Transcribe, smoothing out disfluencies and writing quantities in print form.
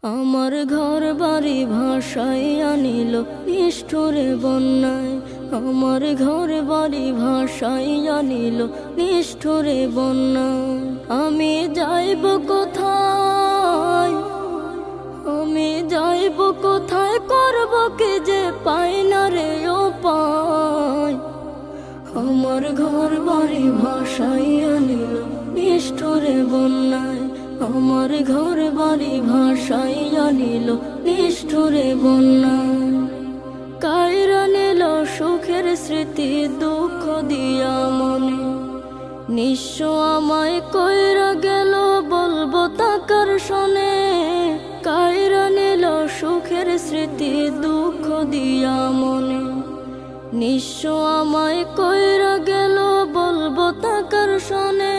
আমার ঘর বাড়ি ভাসাইয়া নিল নিষ্ঠুরে বন্যায়। আমার ঘর বাড়ি ভাসাইয়া নিল নিষ্ঠুরে বন্যায়। আমি যাইব কোথায়, আমি যাইব কোথায়, করব কি যে পাই না রে উপায়। আমার ঘর বাড়ি ভাসাইয়া নিল নিষ্ঠুরে বন্যায়। আমার ঘর বাড়ি ভাসাইয়া নিল নিষ্ঠুরে বন্যায়। কাইরা নিল সুখের স্মৃতি দুঃখ দিয়া মনে। নিঃস্ব আমায় কইরা গেল বলবো তাকার শোনে। কাইরা নিল সুখের স্মৃতি দুঃখ দিয়া মনে। নিঃস্ব আমায় কইরা গেল বলবো তাকার শোনে।